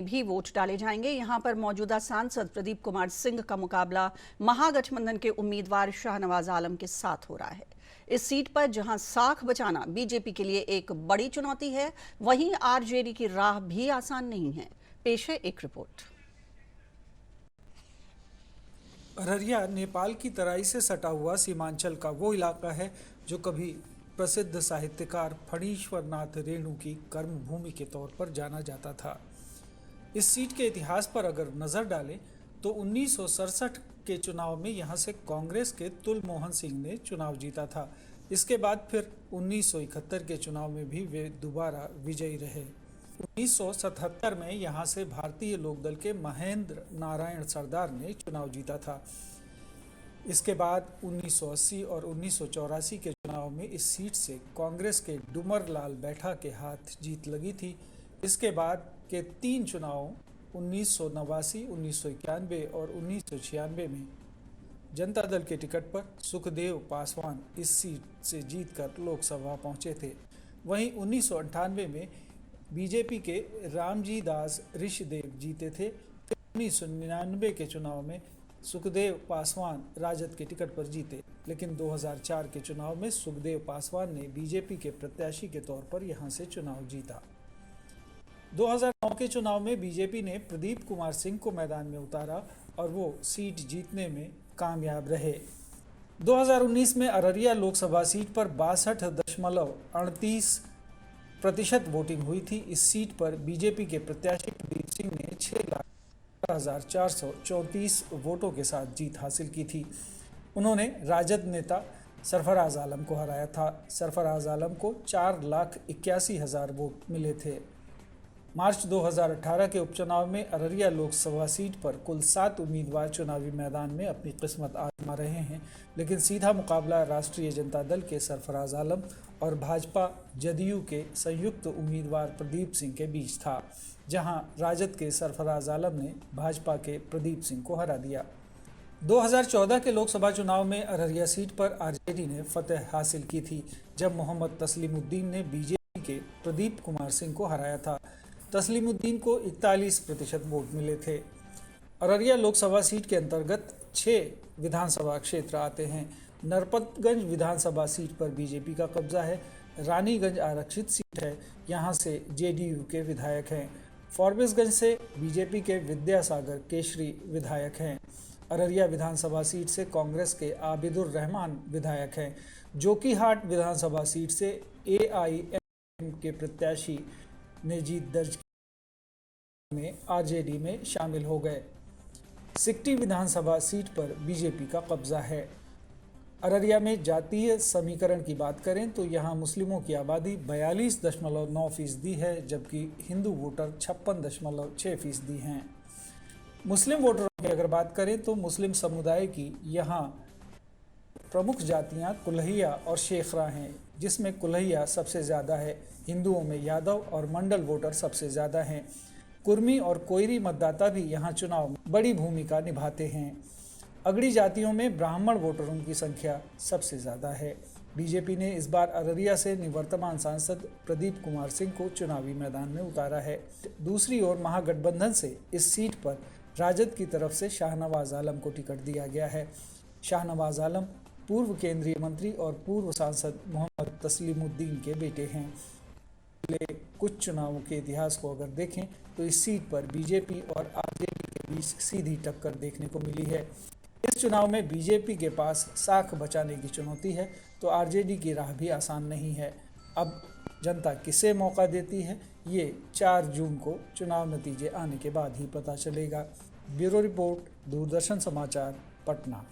भी वोट डाले जाएंगे। यहां पर मौजूदा सांसद प्रदीप कुमार सिंह का मुकाबला महागठबंधन के उम्मीदवार शाहनवाज आलम के साथ हो रहा है। इस सीट पर जहां साख बचाना बीजेपी के लिए एक बड़ी चुनौती है, वहीं आरजेडी की राह भी आसान नहीं है। पेश है एक रिपोर्ट। अररिया नेपाल की तराई से सटा हुआ सीमांचल का वो इलाका है जो कभी प्रसिद्ध साहित्यकार फणीश्वर नाथ रेणु की कर्मभूमि के तौर पर जाना जाता था। इस सीट के इतिहास पर अगर नज़र डालें तो 1967 के चुनाव में यहां से कांग्रेस के तुल मोहन सिंह ने चुनाव जीता था। इसके बाद फिर 1971 के चुनाव में भी वे दोबारा विजयी रहे। 1977 में यहां से भारतीय लोकदल के महेंद्र नारायण सरदार ने चुनाव जीता था। इसके बाद 1980 और 1984 के चुनाव में इस सीट से कांग्रेस के डूमर लाल बैठा के हाथ जीत लगी थी। इसके बाद के 3 चुनाव 1989, 1991 और 1996 में जनता दल के टिकट पर सुखदेव पासवान इस सीट से जीतकर लोकसभा पहुंचे थे। वहीं 1998 में बीजेपी के रामजी दास ऋषिदेव जीते थे। 1999 के चुनाव में सुखदेव पासवान राजद के टिकट पर जीते, लेकिन 2004 के चुनाव में सुखदेव पासवान ने बीजेपी के प्रत्याशी के तौर पर यहां से चुनाव जीता। 2009 के चुनाव में बीजेपी ने प्रदीप कुमार सिंह को मैदान में उतारा और वो सीट जीतने में कामयाब रहे। 2019 में अररिया लोकसभा सीट पर 62.38% वोटिंग हुई थी। इस सीट पर बीजेपी के प्रत्याशी प्रदीप सिंह ने 6,04,434 वोटों के साथ जीत हासिल की थी। उन्होंने राजद नेता सरफराज आलम को हराया था। सरफराज आलम को 4,81,000 वोट मिले थे। मार्च 2018 के उपचुनाव में अररिया लोकसभा सीट पर कुल 7 उम्मीदवार चुनावी मैदान में अपनी किस्मत आजमा रहे हैं, लेकिन सीधा मुकाबला राष्ट्रीय जनता दल के सरफराज आलम और भाजपा जदयू के संयुक्त उम्मीदवार प्रदीप सिंह के बीच था, जहां राजद के सरफराज आलम ने भाजपा के प्रदीप सिंह को हरा दिया। 2014 के लोकसभा चुनाव में अररिया सीट पर आरजेडी ने फतेह हासिल की थी, जब मोहम्मद तस्लीमुद्दीन ने बीजेपी के प्रदीप कुमार सिंह को हराया था। तस्लीमुद्दीन को 41% वोट मिले थे। अररिया लोकसभा सीट के अंतर्गत 6 विधानसभा क्षेत्र आते हैं। नरपतगंज विधानसभा सीट पर बीजेपी का कब्जा है। रानीगंज आरक्षित सीट है, यहाँ से जेडीयू के विधायक हैं। फॉरबिसगंज से बीजेपी के विद्यासागर केशरी विधायक हैं। अररिया विधानसभा सीट से कांग्रेस के आबिदुर रहमान विधायक हैं। जोकीहाट विधानसभा सीट से एआईएम के प्रत्याशी ने जीत दर्ज में आरजेडी में शामिल हो गए। सिकटी विधानसभा सीट पर बीजेपी का कब्जा है। अररिया में जातीय समीकरण की बात करें तो यहाँ मुस्लिमों की आबादी 42.9% है, जबकि हिंदू वोटर 56.6% हैं। मुस्लिम वोटरों की अगर बात करें तो मुस्लिम समुदाय की यहाँ प्रमुख जातियाँ कुल्हिया और शेखरा हैं, जिसमें कुल्हिया सबसे ज़्यादा है। हिंदुओं में यादव और मंडल वोटर सबसे ज़्यादा हैं। कुर्मी और कोयरी मतदाता भी यहाँ चुनाव में बड़ी भूमिका निभाते हैं। अगड़ी जातियों में ब्राह्मण वोटरों की संख्या सबसे ज़्यादा है। बीजेपी ने इस बार अररिया से निवर्तमान सांसद प्रदीप कुमार सिंह को चुनावी मैदान में उतारा है। दूसरी ओर महागठबंधन से इस सीट पर राजद की तरफ से शाहनवाज आलम को टिकट दिया गया है। शाहनवाज आलम पूर्व केंद्रीय मंत्री और पूर्व सांसद मोहम्मद तस्लीमुद्दीन के बेटे हैं। कुछ चुनावों के इतिहास को अगर देखें तो इस सीट पर बीजेपी और आरजेडी के बीच सीधी टक्कर देखने को मिली है। इस चुनाव में बीजेपी के पास साख बचाने की चुनौती है, तो आरजेडी की राह भी आसान नहीं है। अब जनता किसे मौका देती है, ये 4 जून को चुनाव नतीजे आने के बाद ही पता चलेगा। ब्यूरो रिपोर्ट, दूरदर्शन समाचार, पटना।